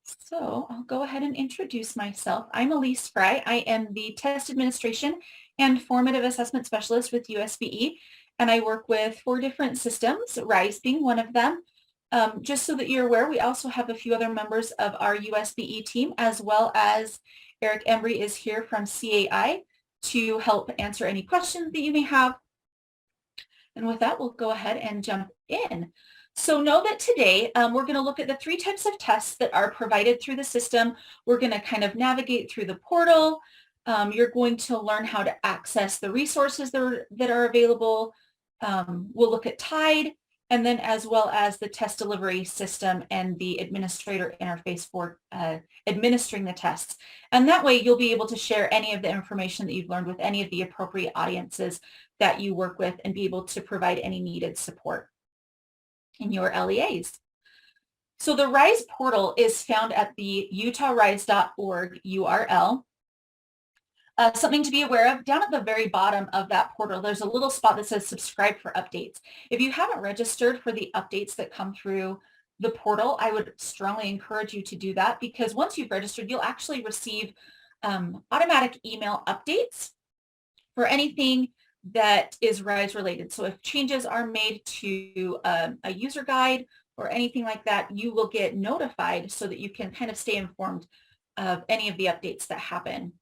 So I'll go ahead and introduce myself. I'm Elise Fry. I am the Test Administration and Formative Assessment Specialist with USBE, and I work with 4 different systems, RISE being one of them. Just so that you're aware, we also have a few other members of our USBE team, as well as Eric Embry is here from CAI to help answer any questions that you may have. And with that, we'll go ahead and jump in. So know that today we're going to look at the 3 types of tests that are provided through the system. We're going to kind of navigate through the portal. You're going to learn how to access the resources that are available. We'll look at TIDE, and then as well as the test delivery system and the administrator interface for administering the tests. And that way you'll be able to share any of the information that you've learned with any of the appropriate audiences that you work with and be able to provide any needed support in your LEAs. So the RISE portal is found at the utahrise.org URL. Something to be aware of, down at the very bottom of that portal, there's a little spot that says subscribe for updates. If you haven't registered for the updates that come through the portal, I would strongly encourage you to do that, because once you've registered, you'll actually receive automatic email updates for anything that is RISE related. So if changes are made to a user guide or anything like that, you will get notified so that you can kind of stay informed of any of the updates that happen.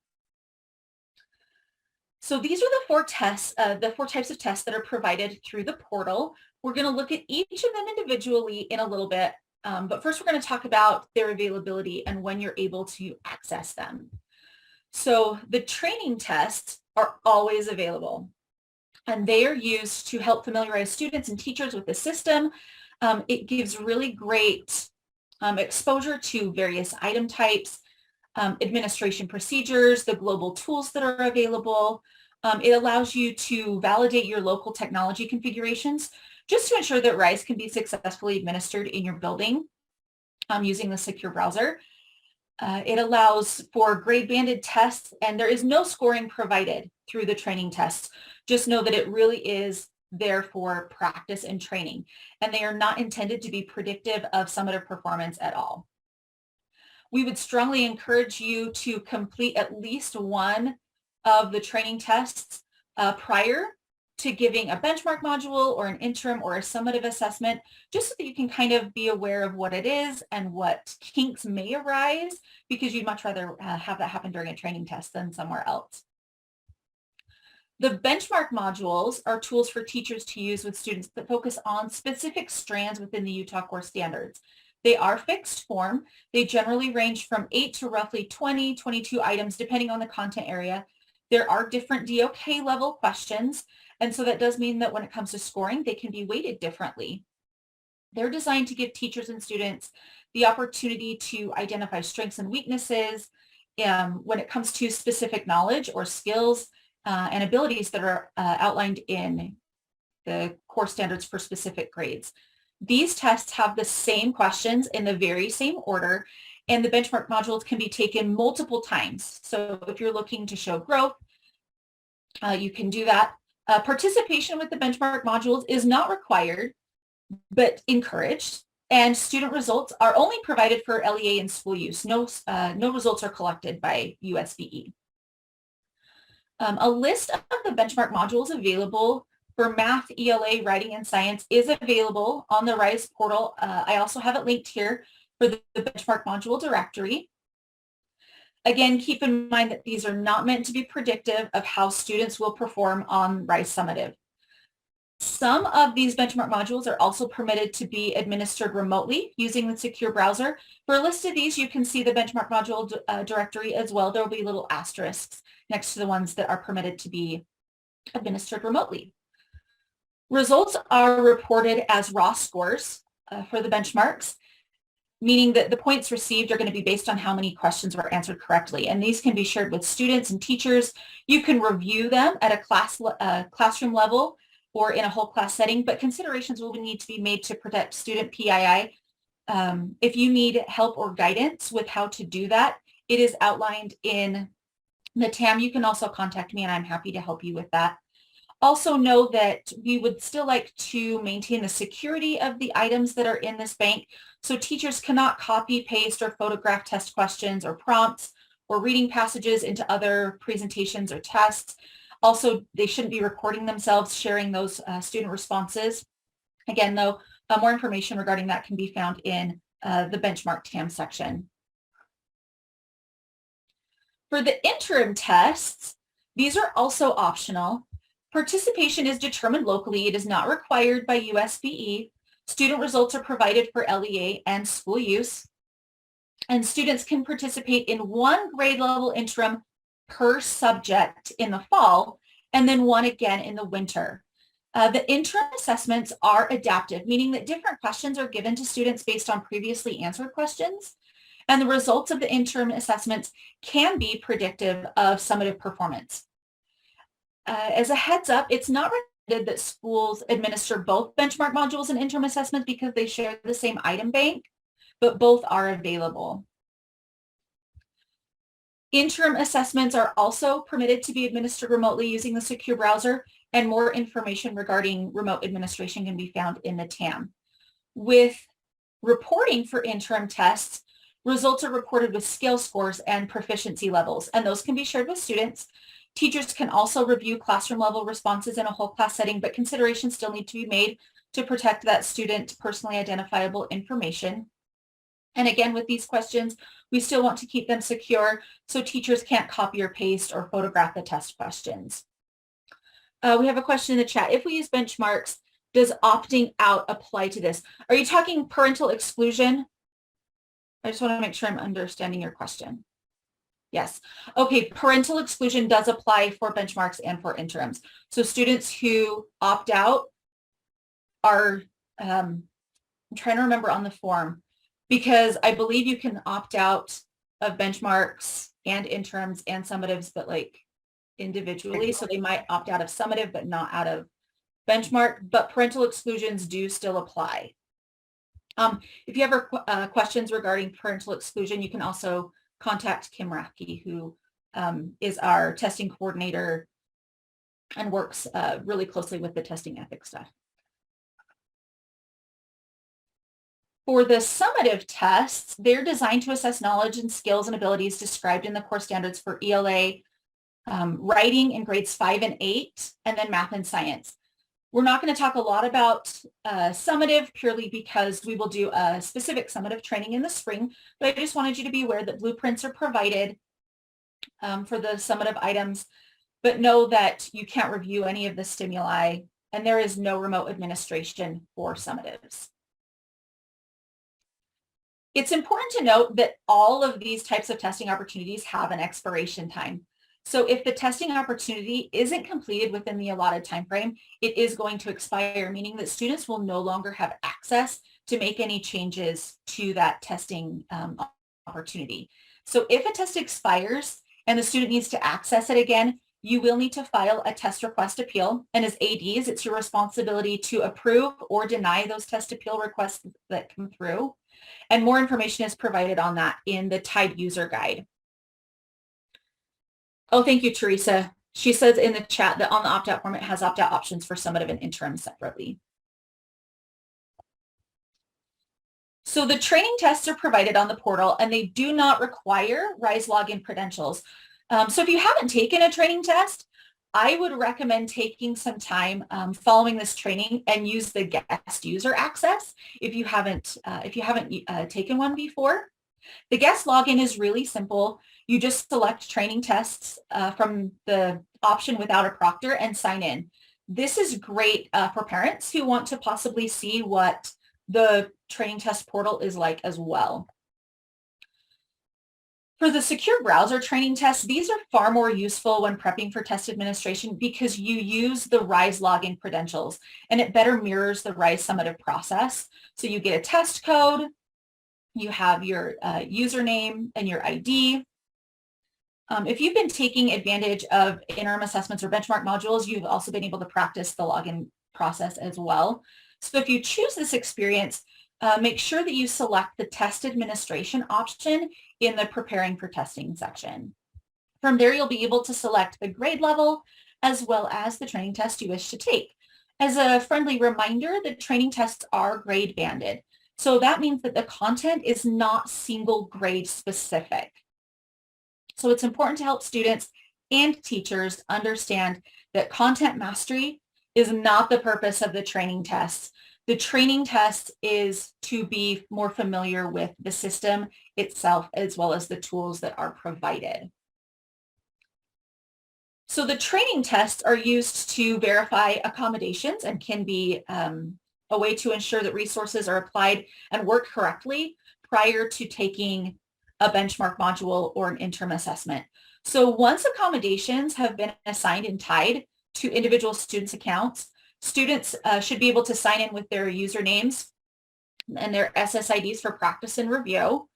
So these are the 4 tests, the 4 types of tests that are provided through the portal. We're going to look at each of them individually in a little bit, but first we're going to talk about their availability and when you're able to access them. So the training tests are always available, and they are used to help familiarize students and teachers with the system. It gives really great exposure to various item types, administration procedures, the global tools that are available. It allows you to validate your local technology configurations just to ensure that RISE can be successfully administered in your building using the secure browser. It allows for grade banded tests, and there is no scoring provided through the training tests. Just know that it really is there for practice and training, and they are not intended to be predictive of summative performance at all. We would strongly encourage you to complete at least one of the training tests prior to giving a benchmark module or an interim or a summative assessment, just so that you can kind of be aware of what it is and what kinks may arise, because you'd much rather have that happen during a training test than somewhere else. The benchmark modules are tools for teachers to use with students that focus on specific strands within the Utah core standards. They are fixed form. They generally range from 8 to roughly 20, 22 items, depending on the content area. There are different DOK level questions, and so that does mean that when it comes to scoring, they can be weighted differently. They're designed to give teachers and students the opportunity to identify strengths and weaknesses when it comes to specific knowledge or skills and abilities that are outlined in the core standards for specific grades. These tests have the same questions in the very same order, and the benchmark modules can be taken multiple times. So if you're looking to show growth, you can do that. Participation with the benchmark modules is not required, but encouraged, and student results are only provided for LEA and school use. No results are collected by USBE. A list of the benchmark modules available for math, ELA, writing, and science is available on the RISE portal. I also have it linked here for the benchmark module directory. Again, keep in mind that these are not meant to be predictive of how students will perform on RISE Summative. Some of these benchmark modules are also permitted to be administered remotely using the secure browser. For a list of these, you can see the benchmark module directory as well. There will be little asterisks next to the ones that are permitted to be administered remotely. Results are reported as raw scores for the benchmarks, meaning that the points received are going to be based on how many questions were answered correctly. And these can be shared with students and teachers. You can review them at a classroom level or in a whole class setting, but considerations will need to be made to protect student PII. If you need help or guidance with how to do that, it is outlined in the TAM. You can also contact me, and I'm happy to help you with that. Also know that we would still like to maintain the security of the items that are in this bank. So teachers cannot copy, paste, or photograph test questions or prompts or reading passages into other presentations or tests. Also, they shouldn't be recording themselves, sharing those student responses. Again, though, more information regarding that can be found in the benchmark TAM section. For the interim tests, these are also optional. Participation is determined locally. It is not required by USBE. Student results are provided for LEA and school use. And students can participate in one grade level interim per subject in the fall, and then one again in the winter. The interim assessments are adaptive, meaning that different questions are given to students based on previously answered questions. And the results of the interim assessments can be predictive of summative performance. As a heads up, it's not recommended that schools administer both benchmark modules and interim assessments because they share the same item bank, but both are available. Interim assessments are also permitted to be administered remotely using the secure browser, and more information regarding remote administration can be found in the TAM. With reporting for interim tests, results are reported with skill scores and proficiency levels, and those can be shared with students. Teachers can also review classroom level responses in a whole class setting, but considerations still need to be made to protect that student personally identifiable information. And again, with these questions, we still want to keep them secure so teachers can't copy or paste or photograph the test questions. We have a question in the chat. If we use benchmarks, does opting out apply to this? Are you talking parental exclusion? I just want to make sure I'm understanding your question. Yes. Okay, parental exclusion does apply for benchmarks and for interims. So students who opt out are, I'm trying to remember on the form, because I believe you can opt out of benchmarks and interims and summatives, but like individually. So they might opt out of summative, but not out of benchmark, but parental exclusions do still apply. If you have questions regarding parental exclusion, you can also contact Kim Rathke, who is our testing coordinator and works really closely with the testing ethics staff. For the summative tests, they're designed to assess knowledge and skills and abilities described in the core standards for ELA, writing in grades 5 and 8, and then math and science. We're not going to talk a lot about summative purely because we will do a specific summative training in the spring, but I just wanted you to be aware that blueprints are provided for the summative items, but know that you can't review any of the stimuli, and there is no remote administration for summatives. It's important to note that all of these types of testing opportunities have an expiration time. So if the testing opportunity isn't completed within the allotted time frame, it is going to expire, meaning that students will no longer have access to make any changes to that testing opportunity. So if a test expires and the student needs to access it again, you will need to file a test request appeal. And as ADs, it's your responsibility to approve or deny those test appeal requests that come through. And more information is provided on that in the TIDE user guide. Oh, thank you, Teresa. She says in the chat that on the opt-out form, it has opt-out options for summative and interim separately. So the training tests are provided on the portal, and they do not require RISE login credentials. So if you haven't taken a training test, I would recommend taking some time following this training and use the guest user access if you haven't taken one before. The guest login is really simple. You just select training tests from the option without a proctor and sign in. This is great for parents who want to possibly see what the training test portal is like as well. For the secure browser training tests, these are far more useful when prepping for test administration because you use the RISE login credentials and it better mirrors the RISE summative process. So you get a test code, you have your username and your ID. If you've been taking advantage of interim assessments or benchmark modules, you've also been able to practice the login process as well. So if you choose this experience, make sure that you select the test administration option in the preparing for testing section. From there, you'll be able to select the grade level, as well as the training test you wish to take. As a friendly reminder, the training tests are grade banded. So that means that the content is not single grade specific. So it's important to help students and teachers understand that content mastery is not the purpose of the training tests. The training test is to be more familiar with the system itself, as well as the tools that are provided. So the training tests are used to verify accommodations and can be a way to ensure that resources are applied and work correctly prior to taking a benchmark module or an interim assessment. So once accommodations have been assigned and tied to individual students' accounts, students should be able to sign in with their usernames and their SSIDs for practice and review.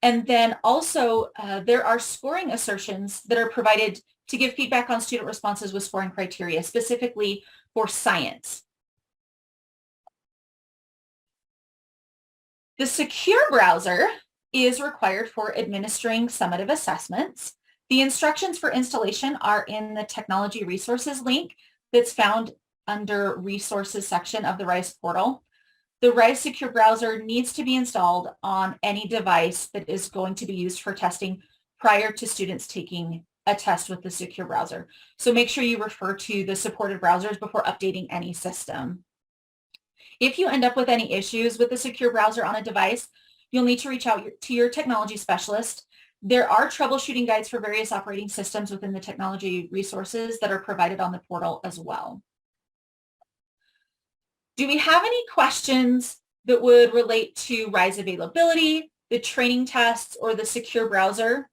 And then also there are scoring assertions that are provided to give feedback on student responses with scoring criteria, specifically for science. The secure browser is required for administering summative assessments. The instructions for installation are in the technology resources link that's found under resources section of the RISE portal. The RISE secure browser needs to be installed on any device that is going to be used for testing prior to students taking a test with the secure browser. So make sure you refer to the supported browsers before updating any system. If you end up with any issues with the secure browser on a device, you'll need to reach out to your technology specialist. There are troubleshooting guides for various operating systems within the technology resources that are provided on the portal as well. Do we have any questions that would relate to RISE availability, the training tests, or the secure browser?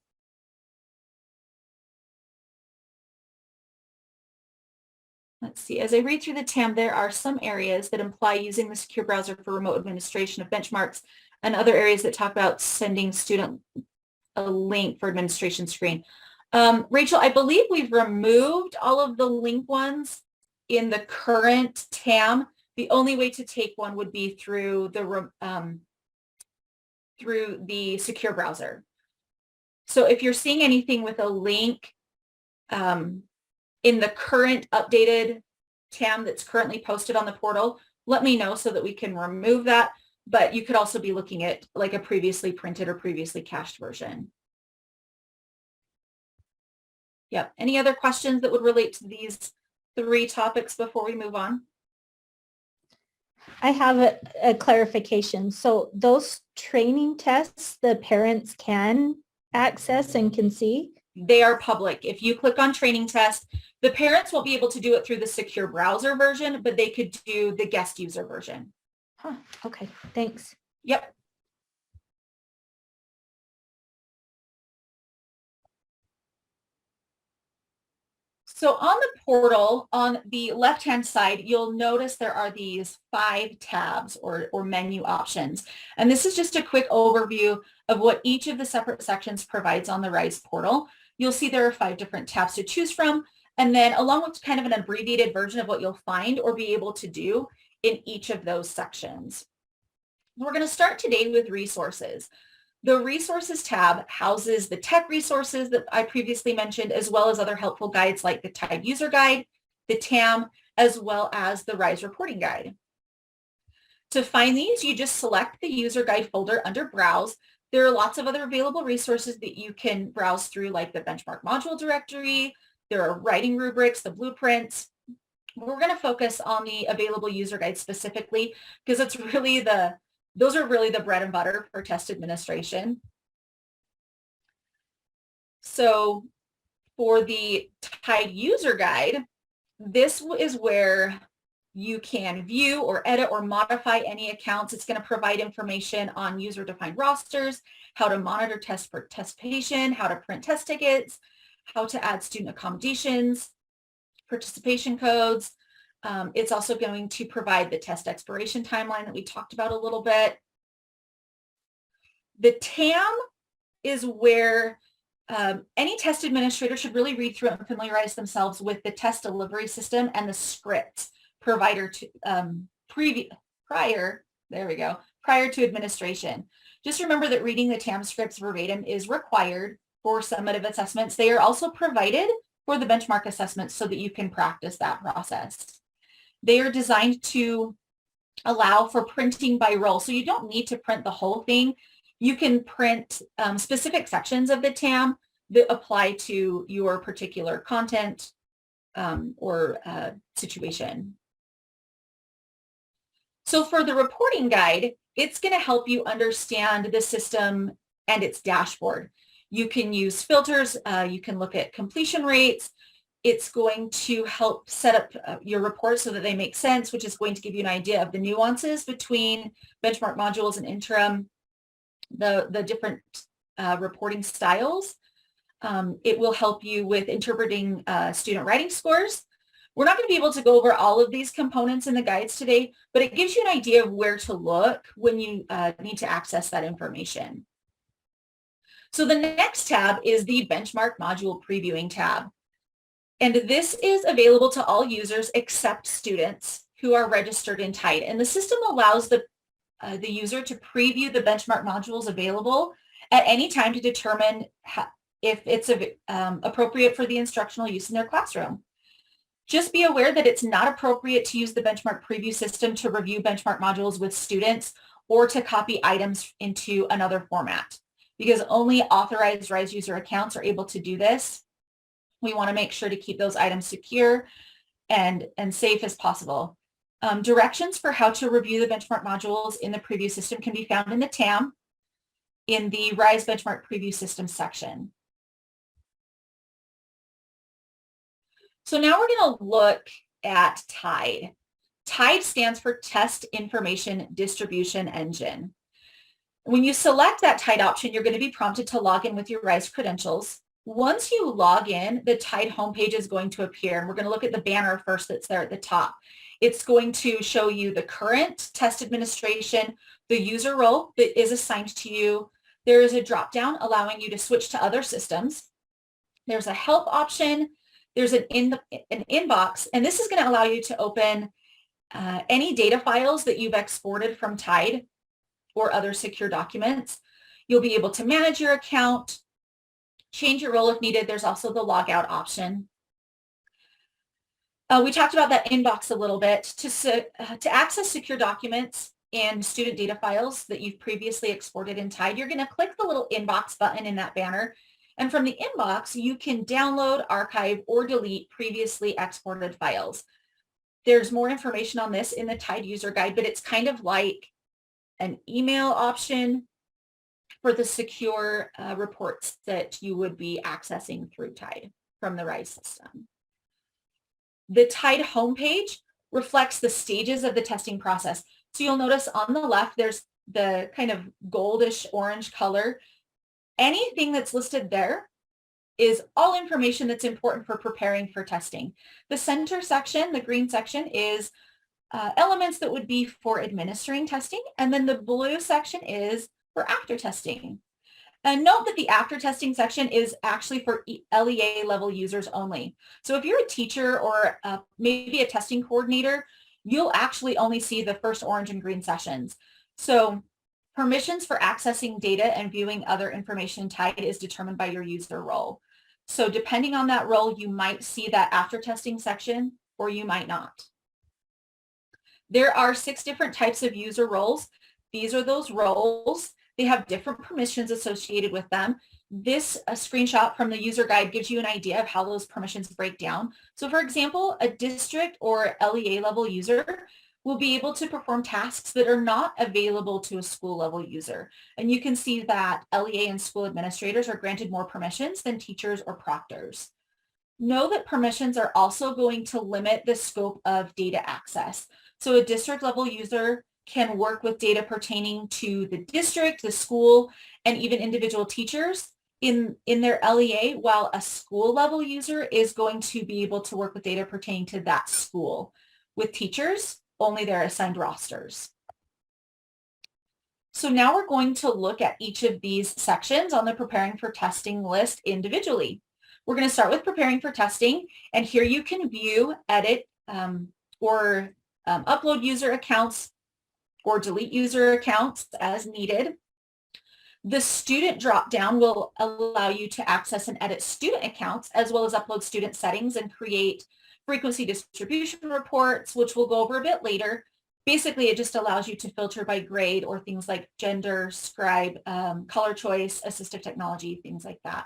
Let's see, as I read through the TAM, there are some areas that imply using the secure browser for remote administration of benchmarks and other areas that talk about sending student a link for administration screen. Rachel, I believe we've removed all of the link ones in the current TAM. The only way to take one would be through the secure browser. So if you're seeing anything with a link in the current updated TAM that's currently posted on the portal, let me know so that we can remove that. But you could also be looking at like a previously printed or previously cached version. Yep. Any other questions that would relate to these 3 topics before we move on? I have a clarification. So those training tests, the parents can access and can see? They are public. If you click on training test, the parents won't be able to do it through the secure browser version, but they could do the guest user version. Huh. Okay, thanks. Yep. So on the portal, on the left-hand side, you'll notice there are these 5 tabs or menu options. And this is just a quick overview of what each of the separate sections provides on the RISE portal. You'll see there are 5 different tabs to choose from, and then along with kind of an abbreviated version of what you'll find or be able to do in each of those sections. We're going to start today with resources. The resources tab houses the tech resources that I previously mentioned, as well as other helpful guides like the TIDE user guide, the TAM, as well as the RISE reporting guide. To find these, you just select the user guide folder under Browse. There are lots of other available resources that you can browse through, like the benchmark module directory. There are writing rubrics, the blueprints. We're going to focus on the available user guide specifically because it's really those are really the bread and butter for test administration. So for the TIDE user guide, this is where you can view or edit or modify any accounts. It's going to provide information on user-defined rosters, how to monitor test participation, how to print test tickets, how to add student accommodations, participation codes. It's also going to provide the test expiration timeline that we talked about a little bit. The TAM is where any test administrator should really read through it and familiarize themselves with the test delivery system and the scripts prior to administration. Just remember that reading the TAM scripts verbatim is required for summative assessments. They are also provided for the benchmark assessments so that you can practice that process. They are designed to allow for printing by role. So you don't need to print the whole thing. You can print specific sections of the TAM that apply to your particular content or situation. So for the reporting guide, it's going to help you understand the system and its dashboard. You can use filters. You can look at completion rates. It's going to help set up your reports so that they make sense, which is going to give you an idea of the nuances between benchmark modules and interim, the different reporting styles. It will help you with interpreting student writing scores. We're not going to be able to go over all of these components in the guides today, but it gives you an idea of where to look when you need to access that information. So the next tab is the benchmark module previewing tab. And this is available to all users except students who are registered in TIDE. And the system allows the user to preview the benchmark modules available at any time to determine if it's appropriate for the instructional use in their classroom. Just be aware that it's not appropriate to use the benchmark preview system to review benchmark modules with students or to copy items into another format, because only authorized RISE user accounts are able to do this. We want to make sure to keep those items secure and safe as possible. Directions for how to review the benchmark modules in the preview system can be found in the TAM in the RISE benchmark preview system section. So now we're going to look at TIDE. TIDE stands for Test Information Distribution Engine. When you select that TIDE option, you're going to be prompted to log in with your RISE credentials. Once you log in, the TIDE homepage is going to appear, and we're going to look at the banner first that's there at the top. It's going to show you the current test administration, the user role that is assigned to you. There is a drop-down allowing you to switch to other systems. There's a help option. There's an inbox, and this is going to allow you to open any data files that you've exported from TIDE or other secure documents. You'll be able to manage your account, change your role if needed. There's also the logout option. We talked about that inbox a little bit. To access secure documents and student data files that you've previously exported in TIDE, you're going to click the little inbox button in that banner. And from the inbox, you can download, archive, or delete previously exported files. There's more information on this in the TIDE user guide, but it's kind of like an email option for the secure reports that you would be accessing through TIDE from the RISE system. The TIDE homepage reflects the stages of the testing process. So you'll notice on the left, there's the kind of goldish orange color. Anything that's listed there is all information that's important for preparing for testing. The center section, the green section, is elements that would be for administering testing, and then the blue section is for after testing. And note that the after testing section is actually for LEA level users only. So if you're a teacher or maybe a testing coordinator, you'll actually only see the first orange and green sessions. So permissions for accessing data and viewing other information in TIDE is determined by your user role. So depending on that role, you might see that after testing section or you might not. There are 6 different types of user roles. These are those roles. They have different permissions associated with them. This screenshot from the user guide gives you an idea of how those permissions break down. So for example, a district or LEA level user will be able to perform tasks that are not available to a school level user. And you can see that LEA and school administrators are granted more permissions than teachers or proctors. Know that permissions are also going to limit the scope of data access. So a district level user can work with data pertaining to the district, the school, and even individual teachers in their LEA, while a school level user is going to be able to work with data pertaining to that school. With teachers, only their assigned rosters. So now we're going to look at each of these sections on the preparing for testing list individually. We're going to start with preparing for testing, and here you can view, edit, or upload user accounts or delete user accounts as needed. The student dropdown will allow you to access and edit student accounts, as well as upload student settings and create frequency distribution reports, which we'll go over a bit later. Basically, it just allows you to filter by grade or things like gender, scribe, color choice, assistive technology, things like that.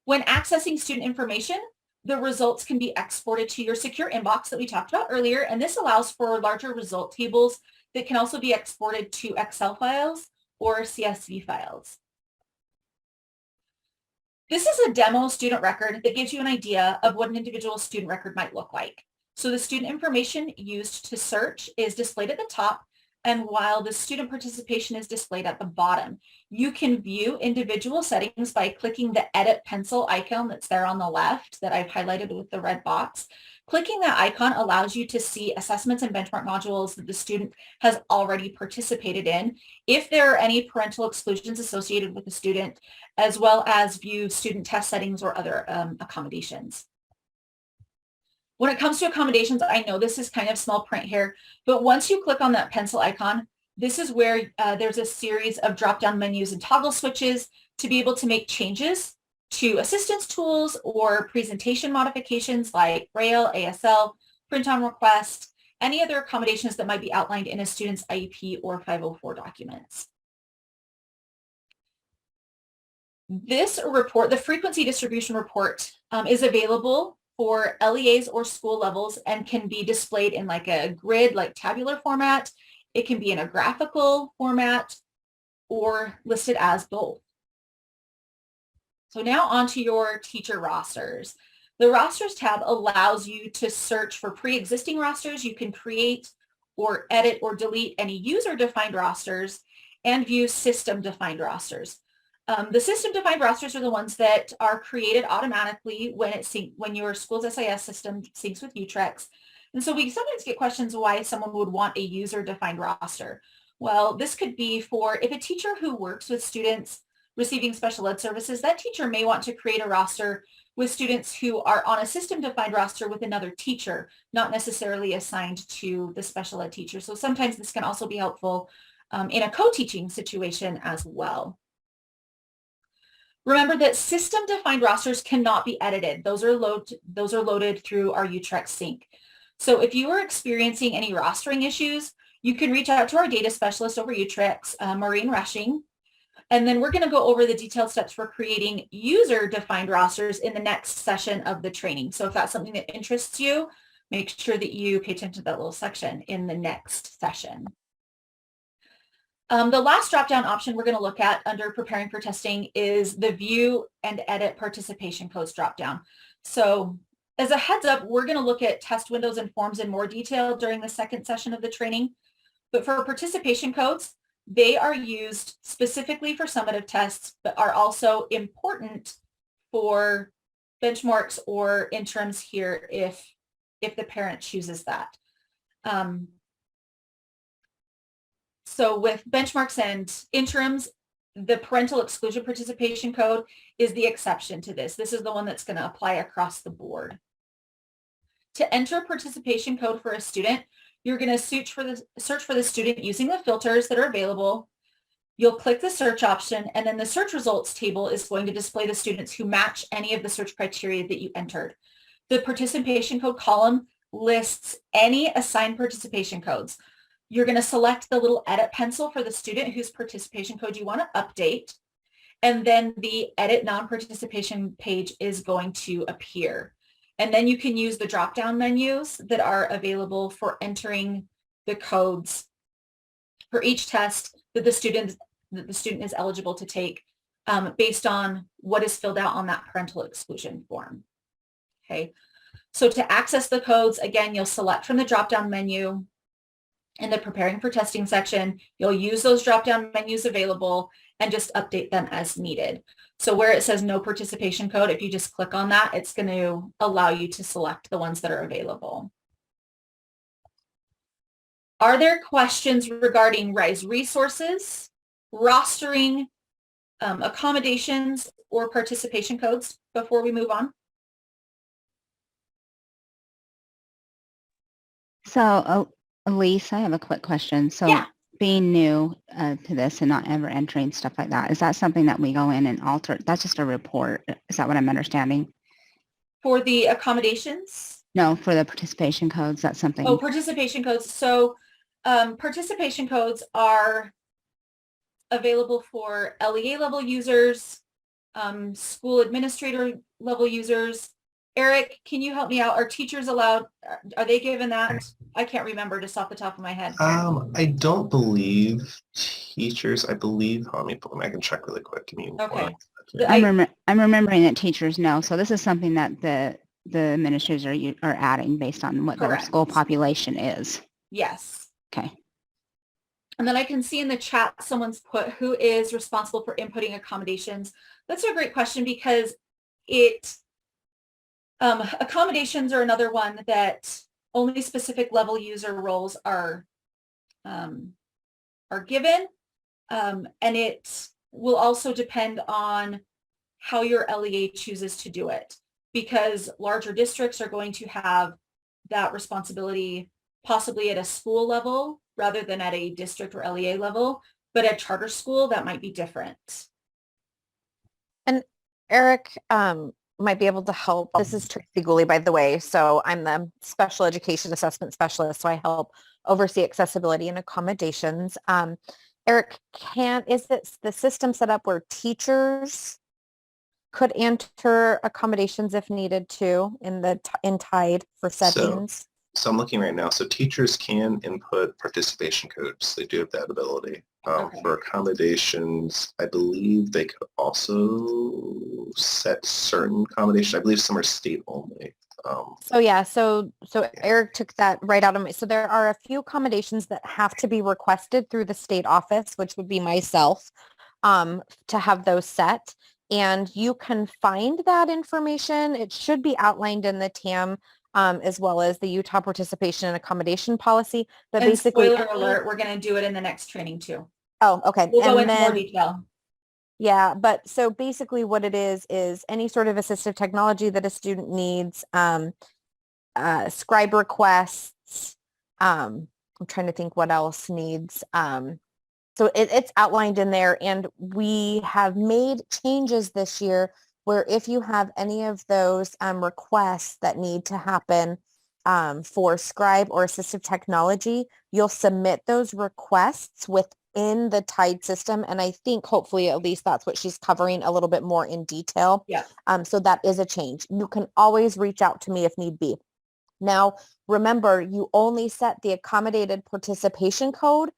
When accessing student information, the results can be exported to your secure inbox that we talked about earlier, and this allows for larger result tables that can also be exported to Excel files or CSV files. This is a demo student record that gives you an idea of what an individual student record might look like. So the student information used to search is displayed at the top, and while the student participation is displayed at the bottom. You can view individual settings by clicking the edit pencil icon that's there on the left that I've highlighted with the red box. Clicking that icon allows you to see assessments and benchmark modules that the student has already participated in, if there are any parental exclusions associated with the student, as well as view student test settings or other accommodations. When it comes to accommodations, I know this is kind of small print here, but once you click on that pencil icon, this is where there's a series of drop-down menus and toggle switches to be able to make changes to assistance tools or presentation modifications like Braille, ASL, print on request, any other accommodations that might be outlined in a student's IEP or 504 documents. This report, the frequency distribution report, is available for LEAs or school levels and can be displayed in like a grid, like tabular format. It can be in a graphical format or listed as both. So now onto your teacher rosters. The rosters tab allows you to search for pre-existing rosters. You can create or edit or delete any user-defined rosters and view system-defined rosters. The system-defined rosters are the ones that are created automatically when your school's SIS system syncs with Utrex. And so we sometimes get questions why someone would want a user-defined roster. Well, this could be for if a teacher who works with students receiving special ed services, that teacher may want to create a roster with students who are on a system-defined roster with another teacher, not necessarily assigned to the special ed teacher. So sometimes this can also be helpful in a co-teaching situation as well. Remember that system-defined rosters cannot be edited. Those are loaded through our Utrex sync. So if you are experiencing any rostering issues, you can reach out to our data specialist over Utrex, Maureen Rushing, and then we're going to go over the detailed steps for creating user-defined rosters in the next session of the training. So if that's something that interests you, make sure that you pay attention to that little section in the next session. The last drop-down option we're going to look at under preparing for testing is the view and edit participation codes drop-down. So as a heads up, we're going to look at test windows and forms in more detail during the second session of the training. But for participation codes, they are used specifically for summative tests, but are also important for benchmarks or interims here if the parent chooses that. So with benchmarks and interims, the parental exclusion participation code is the exception to this. This is the one that's going to apply across the board. To enter participation code for a student, you're going to search for the student using the filters that are available. You'll click the search option, and then the search results table is going to display the students who match any of the search criteria that you entered. The participation code column lists any assigned participation codes. You're going to select the little edit pencil for the student whose participation code you want to update, and then the edit non-participation page is going to appear. And then you can use the drop-down menus that are available for entering the codes for each test that the student is eligible to take based on what is filled out on that parental exclusion form. Okay, so to access the codes, again, you'll select from the drop-down menu. In the preparing for testing section, you'll use those drop-down menus available and just update them as needed. So where it says no participation code, if you just click on that, it's going to allow you to select the ones that are available. Are there questions regarding RISE resources, rostering, accommodations, or participation codes before we move on? So, Elise, I have a quick question. So yeah. being new to this and not ever entering stuff like that, is that something that we go in and alter? That's just a report. Is that what I'm understanding? For the accommodations? No, for the participation codes, that's something. Oh, participation codes. So participation codes are available for LEA level users, school administrator level users. Eric, can you help me out? Are teachers allowed? Are they given that? I can't remember just off the top of my head. I don't believe teachers. I believe. Let me. I can check really quick. Give me Okay. one. I'm remembering that teachers know. So this is something that the administrators are adding based on what their Correct. school population is. Yes. Okay. And then I can see in the chat, someone's put, who is responsible for inputting accommodations? That's a great question because accommodations are another one that only specific level user roles are given. And it will also depend on how your LEA chooses to do it, because larger districts are going to have that responsibility possibly at a school level rather than at a district or LEA level, but at charter school that might be different. And Eric might be able to help. This is Tracy Gooley, by the way. So I'm the special education assessment specialist. So I help oversee accessibility and accommodations. Eric, is it the system set up where teachers could enter accommodations if needed to in TIDE for settings? So I'm looking right now. So teachers can input participation codes. They do have that ability. Okay. For accommodations, I believe they could also set certain accommodations. I believe some are state only. So Eric took that right out of me. So there are a few accommodations that have to be requested through the state office, which would be myself, to have those set. And you can find that information. It should be outlined in the TAM, as well as the Utah Participation and Accommodation Policy. But And basically, spoiler alert, we're going to do it in the next training too. Oh, okay. We'll go into more detail. Yeah, but so basically what it is any sort of assistive technology that a student needs, scribe requests. I'm trying to think what else needs. So it's outlined in there, and we have made changes this year where if you have any of those requests that need to happen for scribe or assistive technology, you'll submit those requests within the TIDE system. And I think hopefully at least that's what she's covering a little bit more in detail. Yeah. So that is a change. You can always reach out to me if need be. Now, remember, you only set the accommodated participation code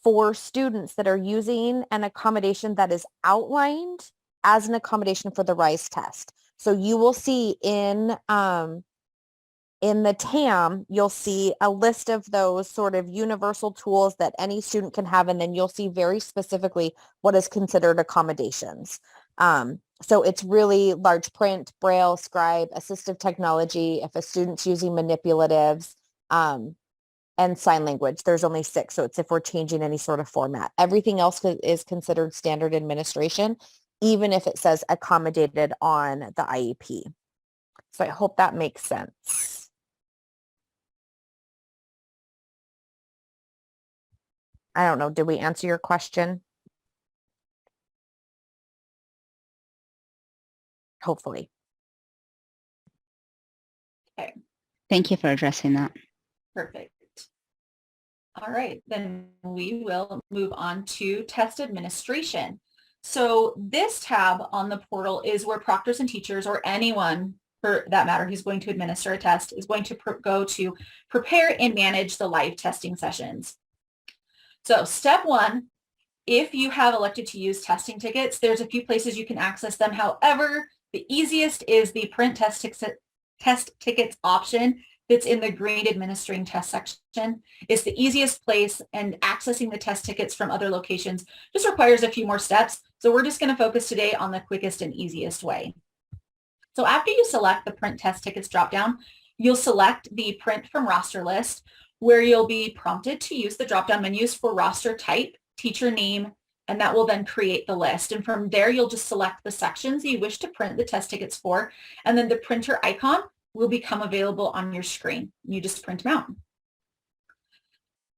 for students that are using an accommodation that is outlined as an accommodation for the RISE test. So you will see in the TAM, you'll see a list of those sort of universal tools that any student can have, and then you'll see very specifically what is considered accommodations. So it's really large print, braille, scribe, assistive technology, if a student's using manipulatives, and sign language. There's only 6, so it's if we're changing any sort of format. Everything else is considered standard administration, even if it says accommodated on the IEP. So I hope that makes sense. I don't know. Did we answer your question? Hopefully. Okay. Thank you for addressing that. Perfect. All right, then we will move on to test administration. So this tab on the portal is where proctors and teachers, or anyone for that matter who's going to administer a test, is going to go to prepare and manage the live testing sessions. So step 1, if you have elected to use testing tickets, there's a few places you can access them. However, the easiest is the print test tickets option that's in the green administering test section. It's the easiest place, and accessing the test tickets from other locations just requires a few more steps. So we're just going to focus today on the quickest and easiest way. So after you select the print test tickets dropdown, you'll select the print from roster list, where you'll be prompted to use the dropdown menus for roster type, teacher name, and that will then create the list. And from there, you'll just select the sections you wish to print the test tickets for, and then the printer icon will become available on your screen. You just print them out.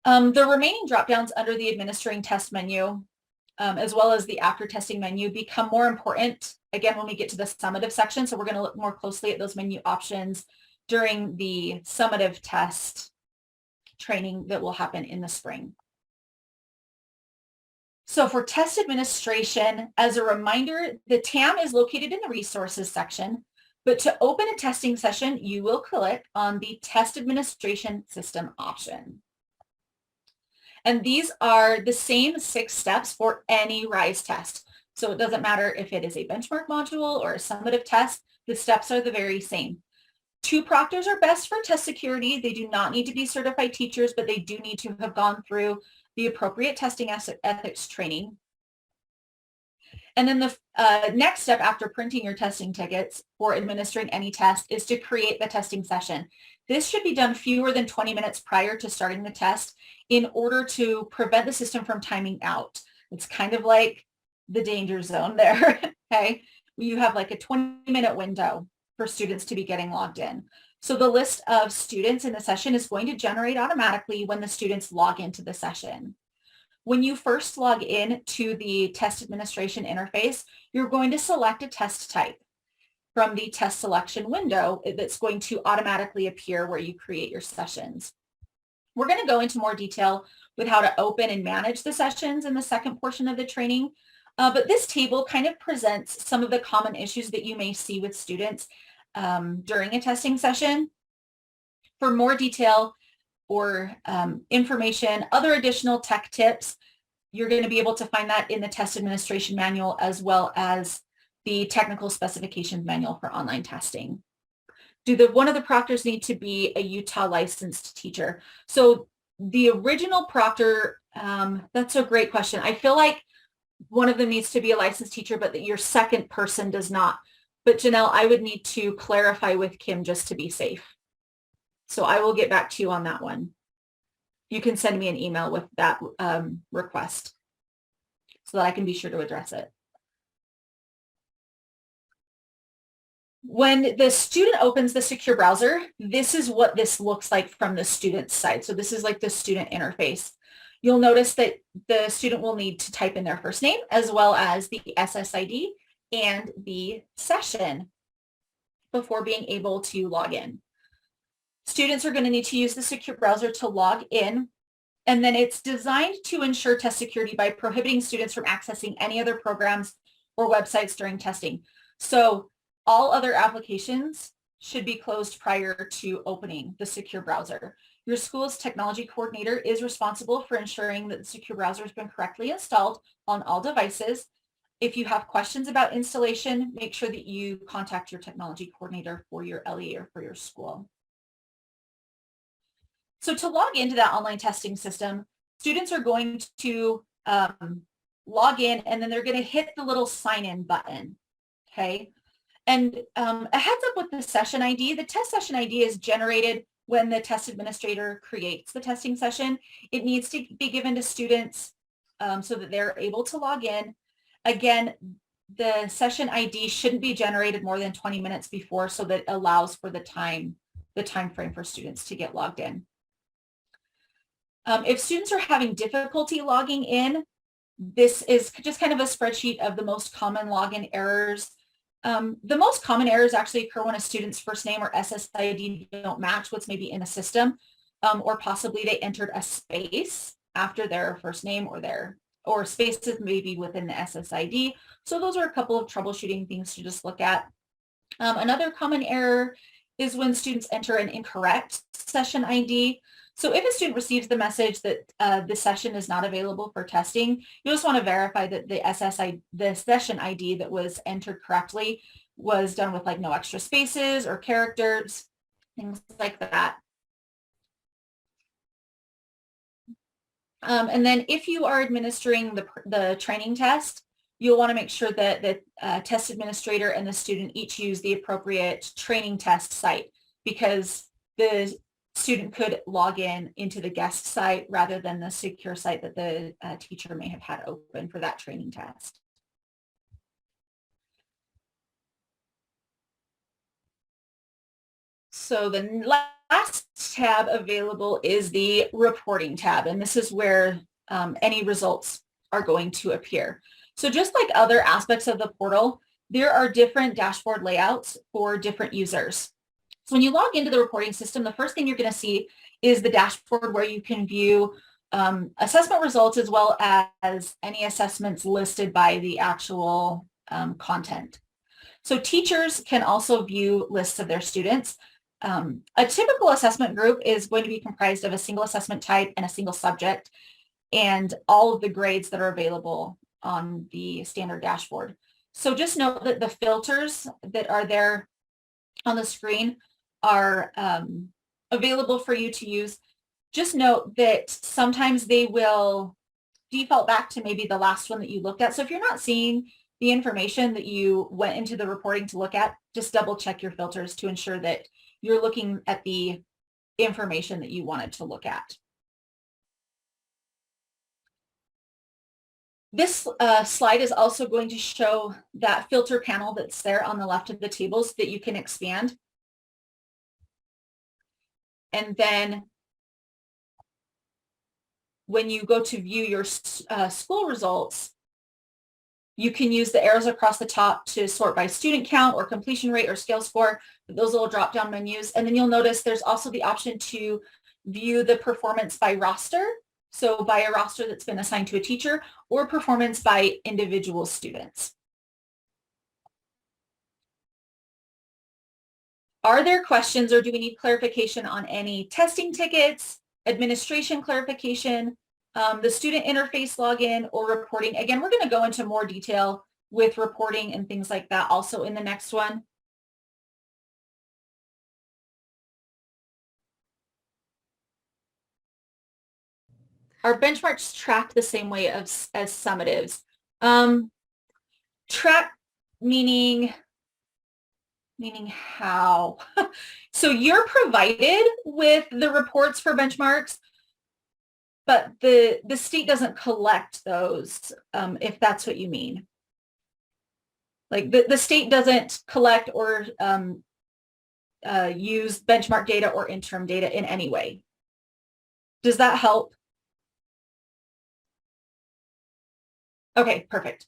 The remaining dropdowns under the administering test menu, as well as the after testing menu, become more important again when we get to the summative section. So we're going to look more closely at those menu options during the summative test training that will happen in the spring. So for test administration, as a reminder, the TAM is located in the resources section, but to open a testing session, you will click on the test administration system option. And these are the same 6 steps for any RISE test. So it doesn't matter if it is a benchmark module or a summative test, the steps are the very same. 2 proctors are best for test security. They do not need to be certified teachers, but they do need to have gone through the appropriate testing ethics training. And then the next step after printing your testing tickets for administering any test is to create the testing session. This should be done fewer than 20 minutes prior to starting the test in order to prevent the system from timing out. It's kind of like the danger zone there, okay? You have like a 20-minute window for students to be getting logged in. So the list of students in the session is going to generate automatically when the students log into the session. When you first log in to the test administration interface, you're going to select a test type from the test selection window that's going to automatically appear where you create your sessions. We're going to go into more detail with how to open and manage the sessions in the second portion of the training. But this table kind of presents some of the common issues that you may see with students during a testing session. For more detail or information, other additional tech tips, you're going to be able to find that in the test administration manual as well as the technical specifications manual for online testing. One of the proctors need to be a Utah licensed teacher? So the original proctor, that's a great question. I feel like one of them needs to be a licensed teacher, but that your second person does not. But Janelle, I would need to clarify with Kim just to be safe. So I will get back to you on that one. You can send me an email with that request so that I can be sure to address it. When the student opens the secure browser, this is what this looks like from the student side. So this is like the student interface. You'll notice that the student will need to type in their first name as well as the SSID and the session before being able to log in. Students are going to need to use the secure browser to log in, and then it's designed to ensure test security by prohibiting students from accessing any other programs or websites during testing. So all other applications should be closed prior to opening the secure browser. Your school's technology coordinator is responsible for ensuring that the secure browser has been correctly installed on all devices. If you have questions about installation, make sure that you contact your technology coordinator for your LE or for your school. So to log into that online testing system, students are going to log in, and then they're going to hit the little sign in button, okay? And a heads up with the session ID, the test session ID is generated when the test administrator creates the testing session. It needs to be given to students so that they're able to log in. Again, the session ID shouldn't be generated more than 20 minutes before, so that it allows for the time frame for students to get logged in. If students are having difficulty logging in, this is just kind of a spreadsheet of the most common login errors. The most common errors actually occur when a student's first name or SSID don't match what's maybe in a system, or possibly they entered a space after their first name or spaces maybe within the SSID. So those are a couple of troubleshooting things to just look at. Another common error is when students enter an incorrect session ID. So if a student receives the message that the session is not available for testing, you just want to verify that the session ID that was entered correctly was done with like no extra spaces or characters, things like that. And then if you are administering the training test, you'll want to make sure that the test administrator and the student each use the appropriate training test site, because the student could log into the guest site rather than the secure site that the teacher may have had open for that training test. So the last tab available is the reporting tab, and this is where any results are going to appear. So just like other aspects of the portal, there are different dashboard layouts for different users. So when you log into the reporting system, the first thing you're going to see is the dashboard where you can view assessment results as well as any assessments listed by the actual content. So teachers can also view lists of their students. A typical assessment group is going to be comprised of a single assessment type and a single subject, and all of the grades that are available on the standard dashboard. So just note that the filters that are there on the screen are available for you to use. Just note that sometimes they will default back to maybe the last one that you looked at. So if you're not seeing the information that you went into the reporting to look at, just double check your filters to ensure that you're looking at the information that you wanted to look at. This slide is also going to show that filter panel that's there on the left of the tables that you can expand. And then when you go to view your school results, you can use the arrows across the top to sort by student count or completion rate or scale score, those little drop-down menus. And then you'll notice there's also the option to view the performance by roster. So by a roster that's been assigned to a teacher, or performance by individual students. Are there questions, or do we need clarification on any testing tickets, administration clarification, the student interface login, or reporting? Again, we're going to go into more detail with reporting and things like that also in the next one. Our benchmarks track the same way as summatives. Track meaning how? So you're provided with the reports for benchmarks, but the state doesn't collect those, if that's what you mean. Like the state doesn't collect or use benchmark data or interim data in any way. Does that help? Okay, perfect.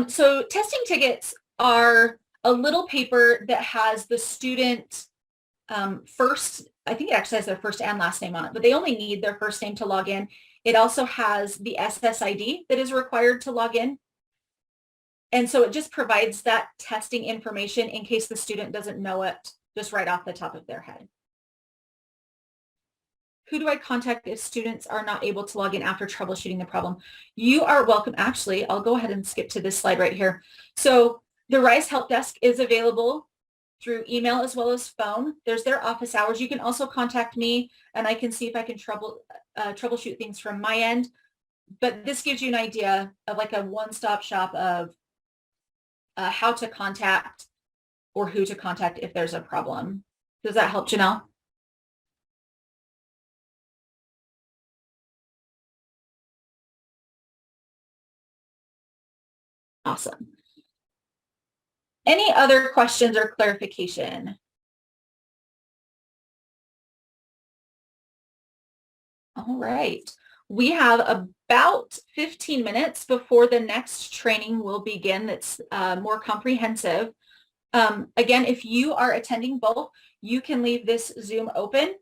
So testing tickets are a little paper that has the student first, I think it actually has their first and last name on it, but they only need their first name to log in. It also has the SSID that is required to log in. And so it just provides that testing information in case the student doesn't know it just right off the top of their head. Who do I contact if students are not able to log in after troubleshooting the problem? You are welcome. Actually, I'll go ahead and skip to this slide right here. So the RISE Help Desk is available through email as well as phone. There's their office hours. You can also contact me and I can see if I can troubleshoot things from my end. But this gives you an idea of like a one-stop shop of how to contact or who to contact if there's a problem. Does that help, Janelle? Awesome. Any other questions or clarification? All right. We have about 15 minutes before the next training will begin that's more comprehensive. Again, if you are attending both, you can leave this Zoom open.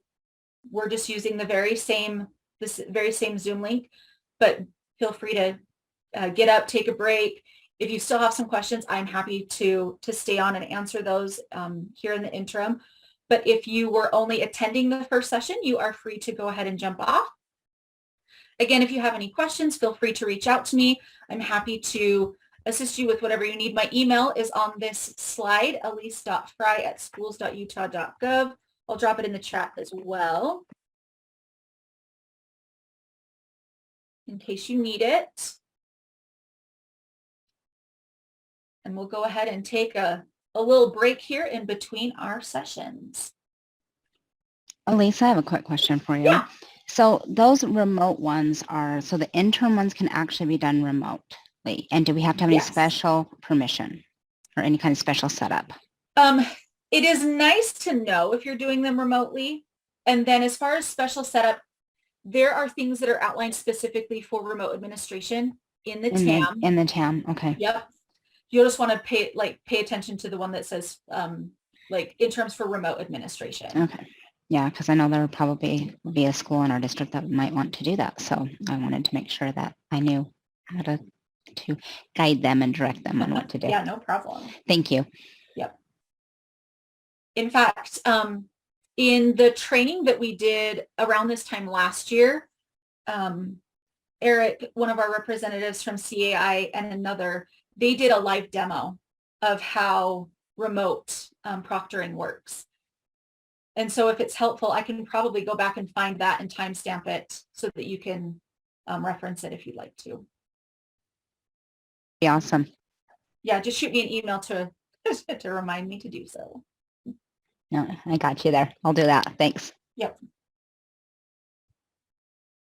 We're just using the this very same Zoom link, but feel free to get up, take a break. If you still have some questions, I'm happy to stay on and answer those here in the interim. But if you were only attending the first session, you are free to go ahead and jump off. Again, if you have any questions, feel free to reach out to me. I'm happy to assist you with whatever you need. My email is on this slide, elise.fry@schools.utah.gov. I'll drop it in the chat as well, in case you need it. And we'll go ahead and take a little break here in between our sessions. Elise, I have a quick question for you. Yeah. So those remote ones are, so the interim ones can actually be done remotely. And do we have to have any Yes. special permission or any kind of special setup? It is nice to know if you're doing them remotely. And then as far as special setup, there are things that are outlined specifically for remote administration in the TAM. In the TAM, okay. Yep. You'll just want to pay attention to the one that says like in terms for remote administration. Okay. Yeah, because I know there would probably be a school in our district that might want to do that. So I wanted to make sure that I knew how to guide them and direct them on what to do. Yeah, no problem. Thank you. Yep. In fact, in the training that we did around this time last year, Eric, one of our representatives from CAI and another, they did a live demo of how remote proctoring works. And so if it's helpful, I can probably go back and find that and timestamp it so that you can reference it if you'd like to. Be awesome. Yeah, just shoot me an email to remind me to do so. No, I got you there. I'll do that. Thanks. Yep.